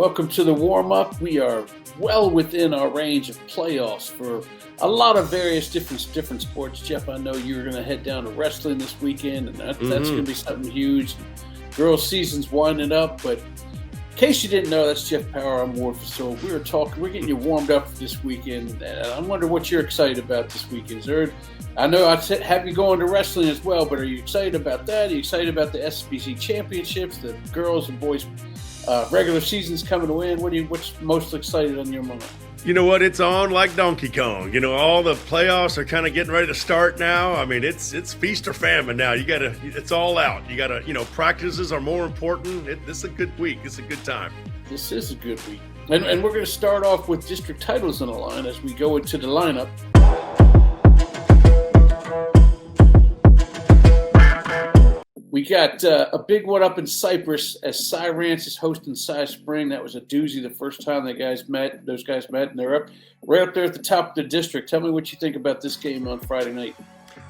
Welcome to the warm-up. We are well within our range of playoffs for a lot of various different sports. Jeff, I know you're going to head down to wrestling this weekend, and that's going to be something huge. Girls' season's winding up, but in case you didn't know, that's Jeff Power. I'm Ward Fasol. We're getting you warmed up for this weekend, and I wonder what you're excited about this weekend. I know I have you going to wrestling as well, but are you excited about that? Are you excited about the SBC championships, the girls and boys regular season's coming to end? What's most excited on your mind? You know what? It's on like Donkey Kong. You know, all the playoffs are kind of getting ready to start now. I mean, it's feast or famine now. It's all out. You gotta, practices are more important. This is a good week. It's a good time. This is a good week. And we're going to start off with district titles on the line as we go into the lineup. We got a big one up in Cypress as Cy Ranch is hosting Cy Spring. That was a doozy the first time those guys met, and they're right up there at the top of the district. Tell me what you think about this game on Friday night.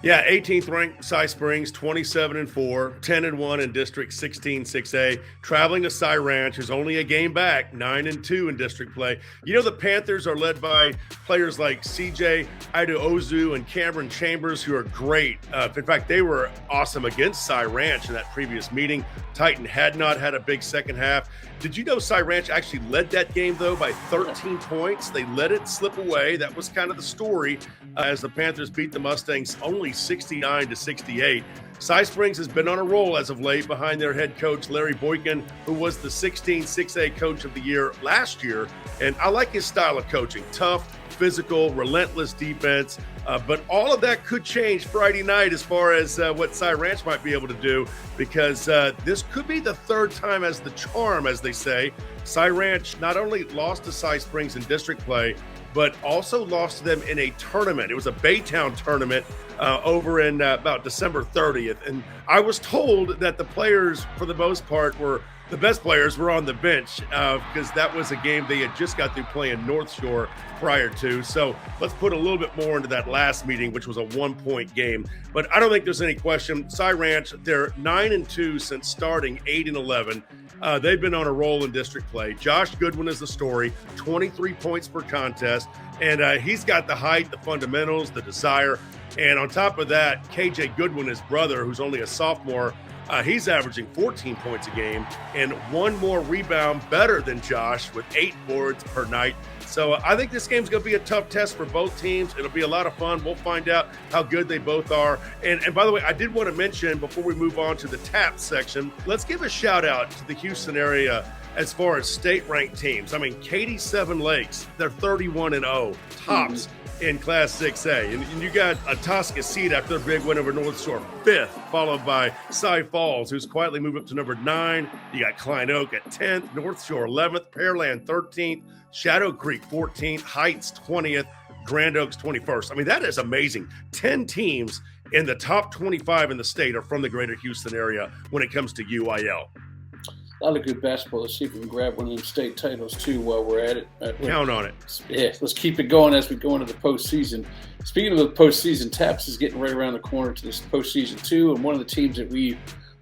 Yeah, 18th ranked Cy Springs, 27-4, 10-1 in District 16-6A, traveling to Cy Ranch, who's only a game back, 9-2 in district play. You know, the Panthers are led by players like CJ Ido-Ozu and Cameron Chambers, who are great. In fact, they were awesome against Cy Ranch in that previous meeting. Titan had not had a big second half. Did you know Cy Ranch actually led that game, though, by 13 points? They let it slip away. That was kind of the story as the Panthers beat the Mustangs only 69-68. Cy Springs has been on a roll as of late behind their head coach, Larry Boykin, who was the 16-6A Coach of the Year last year. And I like his style of coaching. Tough, physical, relentless defense. But all of that could change Friday night as far as what Cy Ranch might be able to do, because this could be the third time as the charm, as they say. Cy Ranch not only lost to Cy Springs in district play, but also lost to them in a tournament. It was a Baytown tournament over in about December 30th. And I was told that the players, for the most part, the best players were on the bench because that was a game they had just got through playing North Shore prior to. So let's put a little bit more into that last meeting, which was a 1-point game. But I don't think there's any question. Cy Ranch, they're 9-2 since starting 8-11. They've been on a roll in district play. Josh Goodwin is the story, 23 points per contest. And he's got the height, the fundamentals, the desire. And on top of that, KJ Goodwin, his brother, who's only a sophomore, he's averaging 14 points a game and one more rebound better than Josh with 8 boards per night. So I think this game's going to be a tough test for both teams. It'll be a lot of fun. We'll find out how good they both are. And by the way, I did want to mention before we move on to the TAP section, let's give a shout out to the Houston area as far as state-ranked teams. I mean, Katy Seven Lakes, they're 31-0, tops in Class 6A. And you got Atascocita after their big win over North Shore, 5th, followed by Cy Falls, who's quietly moved up to number 9. You got Klein Oak at 10th, North Shore 11th, Pearland 13th, Shadow Creek 14th, Heights 20th, Grand Oaks 21st. I mean, that is amazing. 10 teams in the top 25 in the state are from the greater Houston area when it comes to UIL. A lot of good basketball. Let's see if we can grab one of them state titles, too, while we're at it. Count on it. Yeah, let's keep it going as we go into the postseason. Speaking of the postseason, TAPS is getting right around the corner to this postseason, too, and one of the teams that we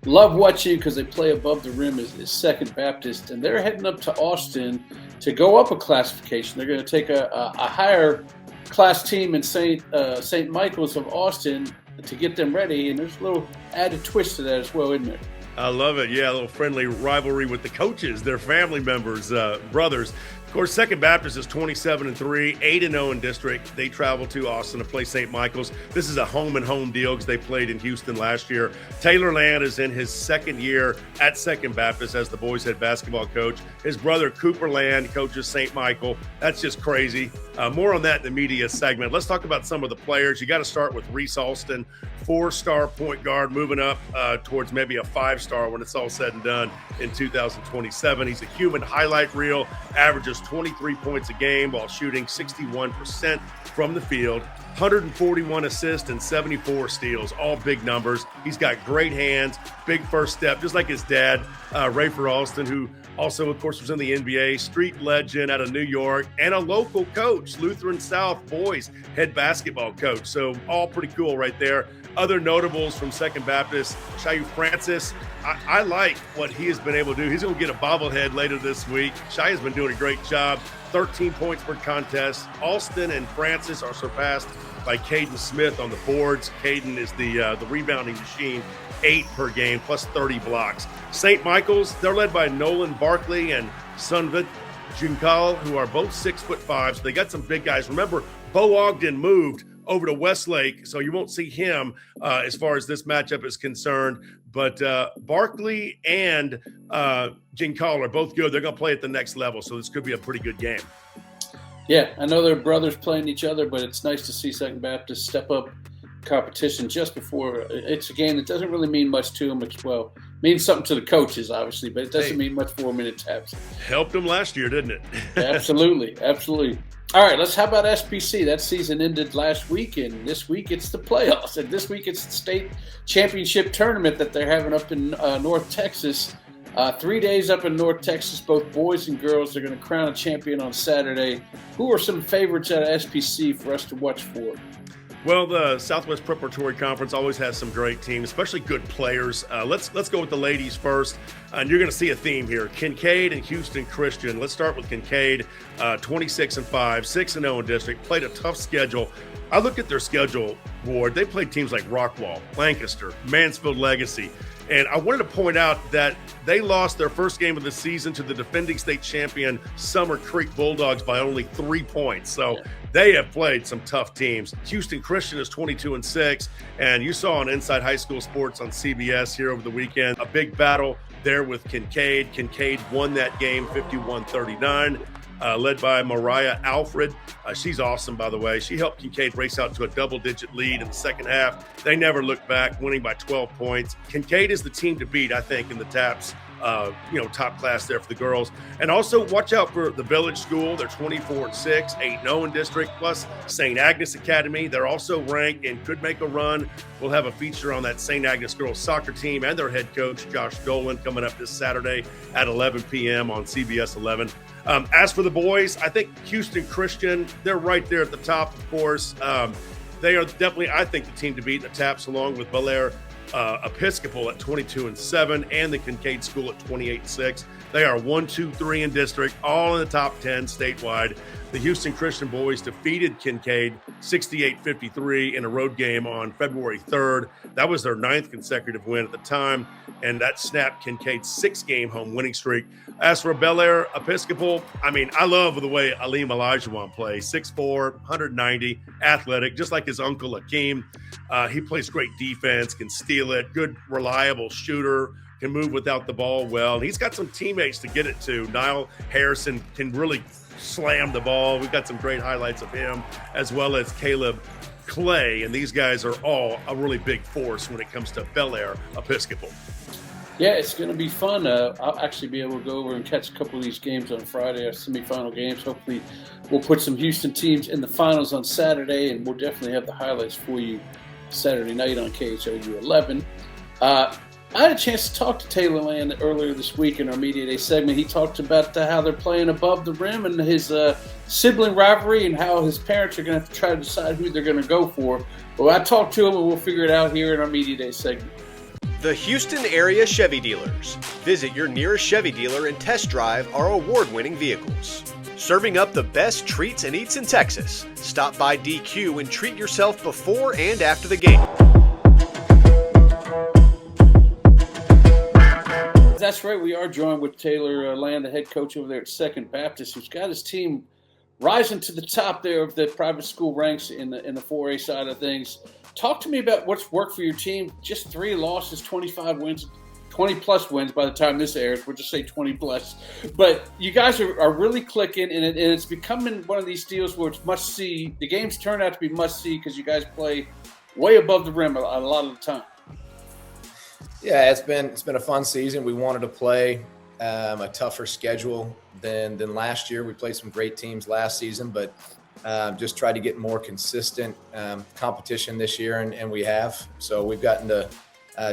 love watching because they play above the rim is Second Baptist, and they're heading up to Austin to go up a classification. They're going to take a higher class team in St. Michael's of Austin to get them ready, and there's a little added twist to that as well, isn't there? I love it. Yeah, a little friendly rivalry with the coaches, their family members, brothers. Of course, Second Baptist is 27-3, 8-0 in district. They travel to Austin to play St. Michael's. This is a home-and-home deal because they played in Houston last year. Taylor Land is in his second year at Second Baptist as the boys' head basketball coach. His brother, Cooper Land, coaches St. Michael. That's just crazy. More on that in the media segment. Let's talk about some of the players. You got to start with Reese Alston, 4-star point guard, moving up towards maybe a 5-star when it's all said and done in 2027. He's a human highlight reel, averages 23 points a game while shooting 61% from the field. 141 assists and 74 steals, all big numbers. He's got great hands, big first step, just like his dad, Rafer Alston, who also, of course, was in the NBA, street legend out of New York, and a local coach, Lutheran South boys head basketball coach. So all pretty cool right there. Other notables from Second Baptist, Shayu Francis. I like what he has been able to do. He's going to get a bobblehead later this week. Shai has been doing a great job. 13 points per contest. Alston and Francis are surpassed by Caden Smith on the boards. Caden is the rebounding machine, 8 per game, plus 30 blocks. St. Michael's, they're led by Nolan Barkley and Sunvit Junkal, who are both 6'5". So they got some big guys. Remember, Bo Ogden moved over to Westlake, so you won't see him as far as this matchup is concerned. But Barkley and Junkal are both good. They're going to play at the next level, so this could be a pretty good game. Yeah, I know they're brothers playing each other, but it's nice to see Second Baptist step up competition just before. It's a game that doesn't really mean much to them. Well, means something to the coaches, obviously, but it doesn't mean much 4-minute taps. Helped them last year, didn't it? Absolutely. All right, how about SPC? That season ended last week, and this week it's the playoffs. And this week it's the state championship tournament that they're having up in North Texas. 3 days up in North Texas, both boys and girls. They're going to crown a champion on Saturday. Who are some favorites out of SPC for us to watch for? Well, the Southwest Preparatory Conference always has some great teams, especially good players. Let's go with the ladies first, and you're going to see a theme here. Kincaid and Houston Christian. Let's start with Kincaid, 26-5, 6-0 in district. Played a tough schedule. I look at their schedule, Ward. They played teams like Rockwall, Lancaster, Mansfield Legacy. And I wanted to point out that they lost their first game of the season to the defending state champion Summer Creek Bulldogs by only 3 points. So they have played some tough teams. Houston Christian is 22-6, and you saw on Inside High School Sports on CBS here over the weekend a big battle there with Kincaid. Kincaid won that game 51-39. Led by Mariah Alfred. She's awesome, by the way. She helped Kincaid race out to a double-digit lead in the second half. They never looked back, winning by 12 points. Kincaid is the team to beat, I think, in the TAPS, top class there for the girls. And also watch out for the Village School. They're 24-6, 8-0 in district, plus St. Agnes Academy. They're also ranked and could make a run. We'll have a feature on that St. Agnes girls soccer team and their head coach, Josh Dolan, coming up this Saturday at 11 p.m. on CBS 11. As for the boys, I think Houston Christian, they're right there at the top, of course. They are definitely, I think, the team to beat in the TAPS, along with Bel Air Episcopal at 22-7 and the Kincaid School at 28-6. They are 1, 2, 3 in district, all in the top 10 statewide. The Houston Christian boys defeated Kincaid 68-53 in a road game on February 3rd. That was their 9th consecutive win at the time, and that snapped Kincaid's 6-game home winning streak. As for Bel Air Episcopal, I love the way Aleem Elijahwan plays. 6'4", 190, athletic, just like his uncle Akeem. He plays great defense, can steal it, good, reliable shooter, can move without the ball well. And he's got some teammates to get it to. Niall Harrison can really slam the ball. We've got some great highlights of him, as well as Caleb Clay. And these guys are all a really big force when it comes to Bel Air Episcopal. Yeah, it's going to be fun. I'll actually be able to go over and catch a couple of these games on Friday, our semifinal games. Hopefully we'll put some Houston teams in the finals on Saturday, and we'll definitely have the highlights for you Saturday night on KHOU 11. I had a chance to talk to Taylor Land earlier this week in our Media Day segment. He talked about how they're playing above the rim and his sibling rivalry and how his parents are going to have to try to decide who they're going to go for. But I talked to him, and we'll figure it out here in our Media Day segment. The Houston area Chevy dealers. Visit your nearest Chevy dealer and test drive our award-winning vehicles. Serving up the best treats and eats in Texas. Stop by DQ and treat yourself before and after the game. That's right. We are joined with Taylor Land, the head coach over there at Second Baptist, who's got his team rising to the top there of the private school ranks in the 4A side of things. Talk to me about what's worked for your team. Just 3 losses, 25 wins, 20-plus wins by the time this airs. We'll just say 20-plus. But you guys are really clicking, and it's becoming one of these deals where it's must-see. The games turn out to be must-see because you guys play way above the rim a lot of the time. Yeah, it's been a fun season. We wanted to play a tougher schedule than last year. We played some great teams last season, but just tried to get more consistent competition this year, and we have. So we've gotten to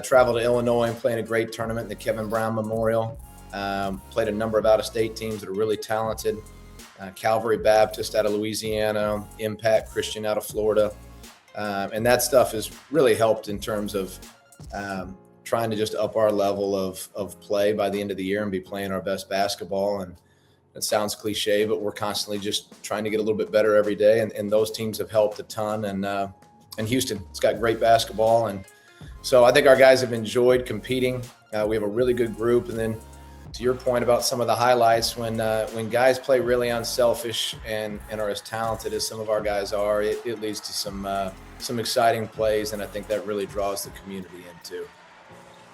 travel to Illinois and play in a great tournament, the Kevin Brown Memorial. Played a number of out-of-state teams that are really talented. Calvary Baptist out of Louisiana, Impact Christian out of Florida. And that stuff has really helped in terms of trying to just up our level of play by the end of the year and be playing our best basketball. And it sounds cliche, but we're constantly just trying to get a little bit better every day. And those teams have helped a ton. And Houston, it's got great basketball. And so I think our guys have enjoyed competing. We have a really good group. And then to your point about some of the highlights, when guys play really unselfish and are as talented as some of our guys are, it leads to some exciting plays. And I think that really draws the community in too.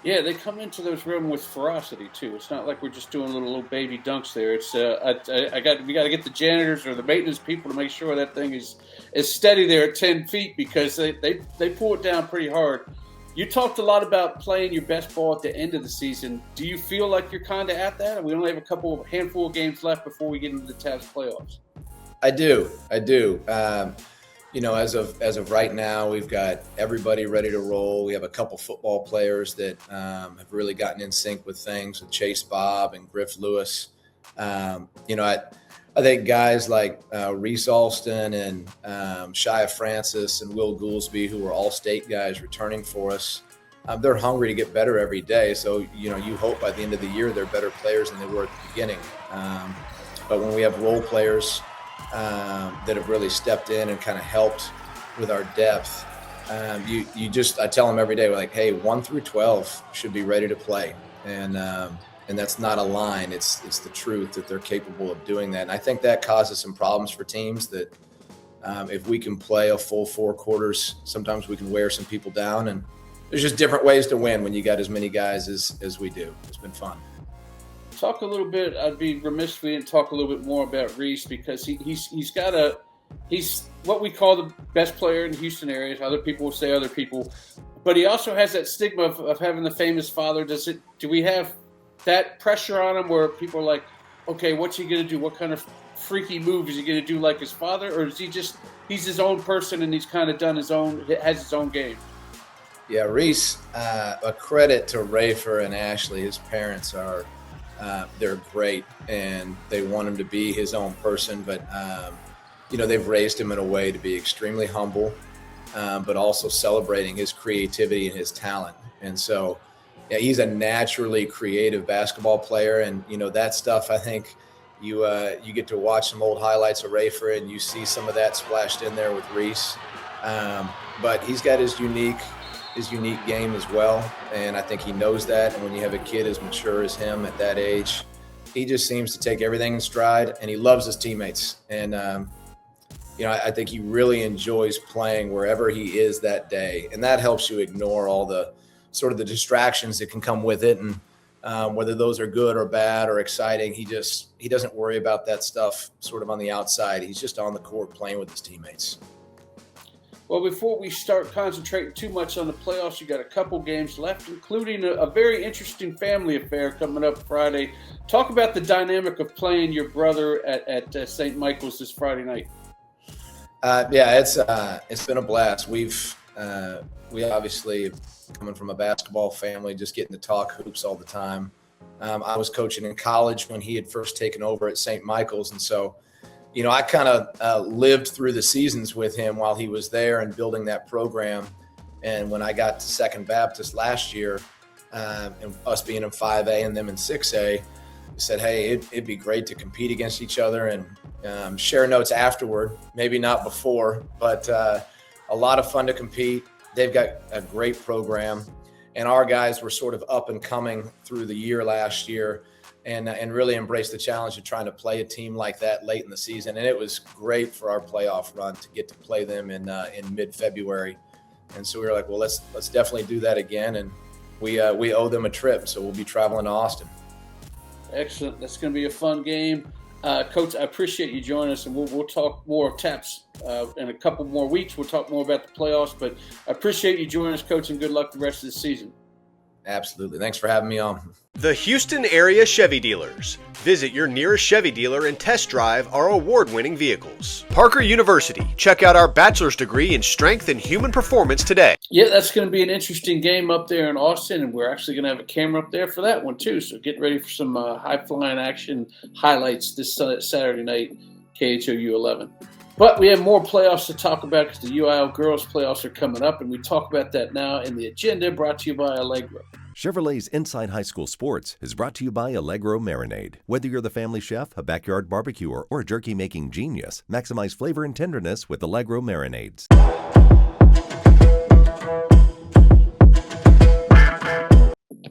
Yeah, they come into those rooms with ferocity too. It's not like we're just doing little baby dunks there. It's we got to get the janitors or the maintenance people to make sure that thing is steady there at 10 feet because they pull it down pretty hard. You talked a lot about playing your best ball at the end of the season. Do you feel like you're kind of at that? We only have a handful of games left before we get into the Tabs playoffs. I do. As of right now, we've got everybody ready to roll. We have a couple football players that have really gotten in sync with things, with Chase Bob and Griff Lewis. I think guys like Reese Alston and Shia Francis and Will Goolsby, who are all-state guys returning for us, they're hungry to get better every day. So, you hope by the end of the year they're better players than they were at the beginning. But when we have role players that have really stepped in and kind of helped with our depth, I tell them every day, we're like, hey, 1 through 12 should be ready to play. And that's not a line. It's the truth that they're capable of doing that. And I think that causes some problems for teams that if we can play a full 4 quarters, sometimes we can wear some people down. And there's just different ways to win when you got as many guys as we do. It's been fun. Talk a little bit. I'd be remiss if we didn't talk a little bit more about Reese because he's what we call the best player in the Houston area. Other people will say other people, but he also has that stigma of having the famous father. Do we have that pressure on him where people are like, okay, what's he going to do? What kind of freaky move is he going to do like his father? Or is he's his own person and he's kind of has his own game? Yeah, Reese, a credit to Rafer and Ashley. His parents are, they're great and they want him to be his own person. But, they've raised him in a way to be extremely humble, but also celebrating his creativity and his talent. And so, yeah, he's a naturally creative basketball player, and that stuff. I think you get to watch some old highlights of Rafer, and you see some of that splashed in there with Reese. But he's got his unique game as well, and I think he knows that. And when you have a kid as mature as him at that age, he just seems to take everything in stride, and he loves his teammates. And I think he really enjoys playing wherever he is that day, and that helps you ignore all the sort of the distractions that can come with it, and whether those are good or bad or exciting, he doesn't worry about that stuff sort of on the outside. He's just on the court playing with his teammates. Well, before we start concentrating too much on the playoffs, you got a couple games left, including a very interesting family affair coming up Friday. Talk about the dynamic of playing your brother at St. Michael's this Friday night. It's been a blast. We obviously, coming from a basketball family, just getting to talk hoops all the time. I was coaching in college when he had first taken over at St. Michael's. And so, I kind of lived through the seasons with him while he was there and building that program. And when I got to Second Baptist last year, and us being in 5A and them in 6A, we said, hey, it'd be great to compete against each other and share notes afterward, maybe not before, but a lot of fun to compete. They've got a great program, and our guys were sort of up and coming through the year last year and really embraced the challenge of trying to play a team like that late in the season. And it was great for our playoff run to get to play them in mid-February. And so we were like, well, let's definitely do that again. And we owe them a trip, so we'll be traveling to Austin. Excellent. That's going to be a fun game. Coach, I appreciate you joining us, and we'll talk more of TAPS in a couple more weeks. We'll talk more about the playoffs, but I appreciate you joining us, Coach, and good luck the rest of the season. Absolutely. Thanks for having me on. The Houston area Chevy dealers. Visit your nearest Chevy dealer and test drive our award-winning vehicles. Parker University. Check out our bachelor's degree in strength and human performance today. Yeah, that's going to be an interesting game up there in Austin, and we're actually going to have a camera up there for that one too. So get ready for some high-flying action highlights this Saturday night, KHOU 11. But we have more playoffs to talk about because the UIL girls playoffs are coming up, and we talk about that now in the agenda, brought to you by Allegro. Chevrolet's Inside High School Sports is brought to you by Allegro Marinade. Whether you're the family chef, a backyard barbecuer, or a jerky-making genius, maximize flavor and tenderness with Allegro Marinades.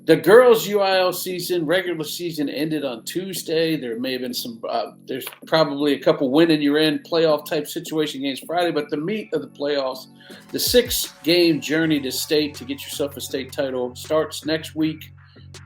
The girls' UIL season, regular season, ended on Tuesday. There may have been some, there's probably a couple win-and-you're-in playoff type situation games Friday, but the meat of the playoffs, the 6-game journey to state to get yourself a state title starts next week.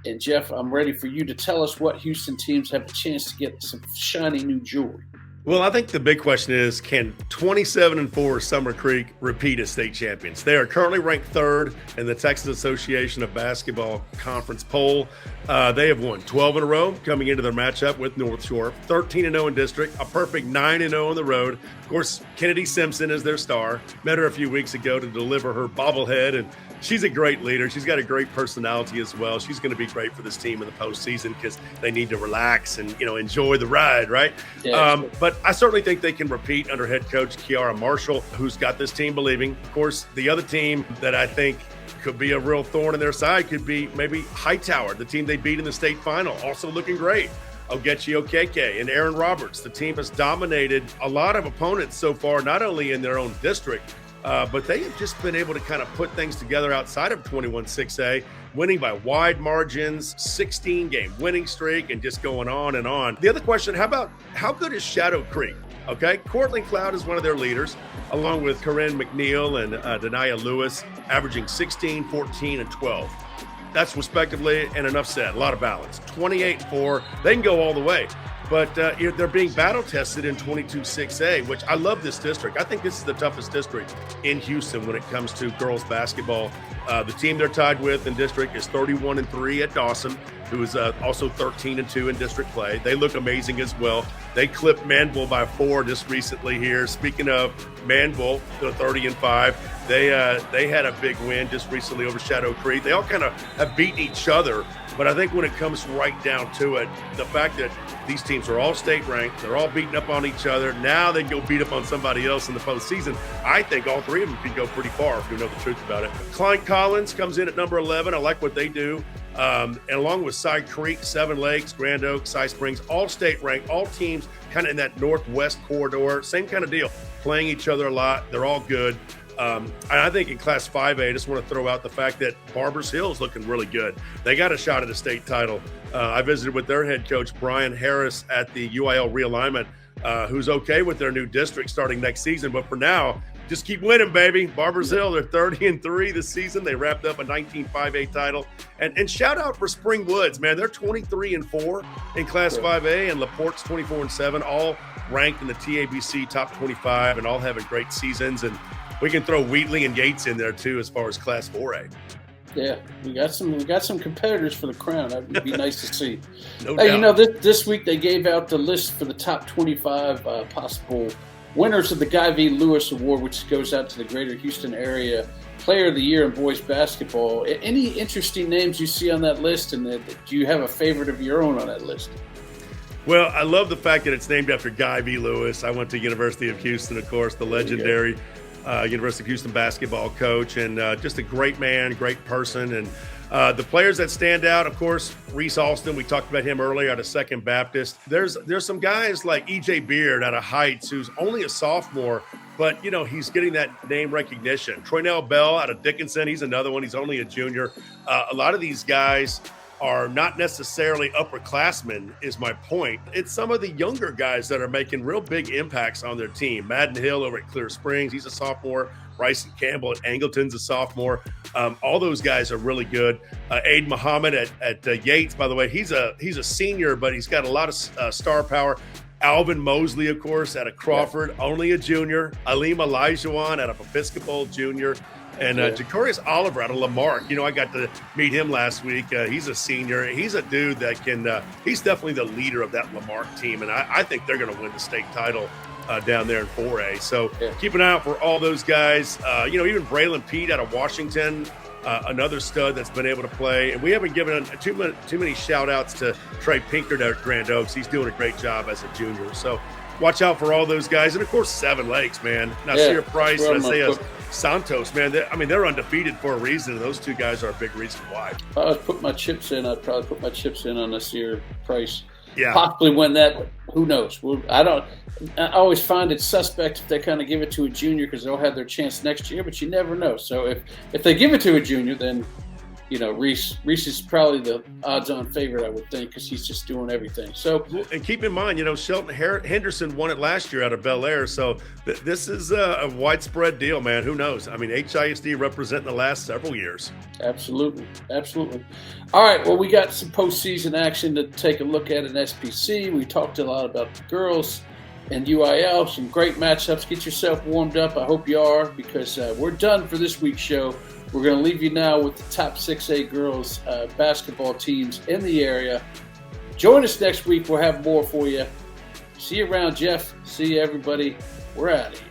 And Jeff, I'm ready for you to tell us what Houston teams have a chance to get some shiny new jewelry. Well, I think the big question is, can 27-4 Summer Creek repeat as state champions? They are currently ranked 3rd in the Texas Association of Basketball Conference poll. They have won 12 in a row coming into their matchup with North Shore, 13-0 in district, a perfect 9-0 on the road. Of course, Kennedy Simpson is their star. Met her a few weeks ago to deliver her bobblehead, and she's a great leader. She's got a great personality as well. She's going to be great for this team in the postseason because they need to relax and, enjoy the ride, right? Yeah, But I certainly think they can repeat under head coach Kiara Marshall, who's got this team believing. Of course, the other team that I think could be a real thorn in their side could be maybe Hightower, the team they beat in the state final, also looking great. Ogechi Okeke and Aaron Roberts. The team has dominated a lot of opponents so far, not only in their own district, but they have just been able to kind of put things together outside of 21-6A, winning by wide margins, 16-game winning streak, and just going on and on. The other question, how good is Shadow Creek? Okay, Cortland Cloud is one of their leaders, along with Corinne McNeil and Denia Lewis, averaging 16, 14, and 12. That's respectively, and enough said. A lot of balance. 28-4, they can go all the way. But they're being battle tested in 22-6A, which I love this district. I think this is the toughest district in Houston when it comes to girls basketball. The team they're tied with in district is 31-3 at Dawson, who is also 13-2 in district play. They look amazing as well. They clipped Manville by 4 just recently here. Speaking of Manville, they're 30-5. They had a big win just recently over Shadow Creek. They all kind of have beaten each other. But I think when it comes right down to it, the fact that these teams are all state ranked, they're all beating up on each other. Now they go beat up on somebody else in the postseason. I think all 3 of them could go pretty far if you know the truth about it. Klein Collins comes in at number 11. I like what they do. And along with Side Creek, Seven Lakes, Grand Oaks, Cy Springs, all state ranked, all teams kind of in that northwest corridor, same kind of deal, playing each other a lot. They're all good. And I think in Class 5A, I just want to throw out the fact that Barbers Hill is looking really good. They got a shot at a state title. I visited with their head coach, Brian Harris, at the UIL realignment, who's okay with their new district starting next season. But for now, just keep winning, baby. Barbers Hill, they're 30-3 this season. They wrapped up a 19-5A title. And shout out for Spring Woods, man. They're 23-4 in Class 5A, and LaPorte's 24-7, all ranked in the TABC top 25 and all having great seasons. And we can throw Wheatley and Yates in there too, as far as Class 4A. Yeah, we got some competitors for the crown. That would be nice to see. No doubt. This week they gave out the list for the top 25 possible winners of the Guy V. Lewis Award, which goes out to the Greater Houston Area Player of the Year in boys basketball. Any interesting names you see on that list, and do you have a favorite of your own on that list? Well, I love the fact that it's named after Guy V. Lewis. I went to University of Houston, of course, the legendary University of Houston basketball coach, and just a great man, great person. And the players that stand out, of course, Reese Alston, we talked about him earlier out of Second Baptist. There's some guys like E.J. Beard out of Heights, who's only a sophomore, but, he's getting that name recognition. Troynell Bell out of Dickinson, he's another one. He's only a junior. A lot of these guys are not necessarily upperclassmen, is my point. It's some of the younger guys that are making real big impacts on their team. Madden Hill over at Clear Springs, he's a sophomore. Bryson Campbell at Angleton's a sophomore. All those guys are really good. Aid Muhammad at Yates, by the way, he's a senior, but he's got a lot of star power. Alvin Mosley, of course, out of Crawford, only a junior. Alim Elijahwan out of Episcopal, junior. And Jacarius Oliver out of Lamarck, I got to meet him last week. He's a senior. He's a dude that can he's definitely the leader of that Lamarck team, and I think they're going to win the state title down there in 4A. So keep an eye out for all those guys. Even Braylon Pete out of Washington, another stud that's been able to play. And we haven't given too many shout-outs to Trey Pinkert at Grand Oaks. He's doing a great job as a junior. So watch out for all those guys. And, of course, Seven Lakes, man. Nasir Price and Isaiah Santos, man. They're undefeated for a reason, and those two guys are a big reason why. If I would put my chips in, I'd probably put my chips in on Nasir Price. Yeah. Possibly win that. Who knows? I always find it suspect if they kind of give it to a junior because they'll have their chance next year, but you never know. So if they give it to a junior, then Reese is probably the odds-on favorite, I would think, because he's just doing everything. So, and keep in mind, Shelton Henderson won it last year out of Bel Air, so this is a widespread deal, man. Who knows? I mean, HISD representing the last several years. Absolutely. All right, well, we got some postseason action to take a look at in SPC. We talked a lot about the girls and UIL, some great matchups. Get yourself warmed up. I hope you are, because we're done for this week's show. We're going to leave you now with the top 6A girls basketball teams in the area. Join us next week. We'll have more for you. See you around, Jeff. See you, everybody. We're out of here.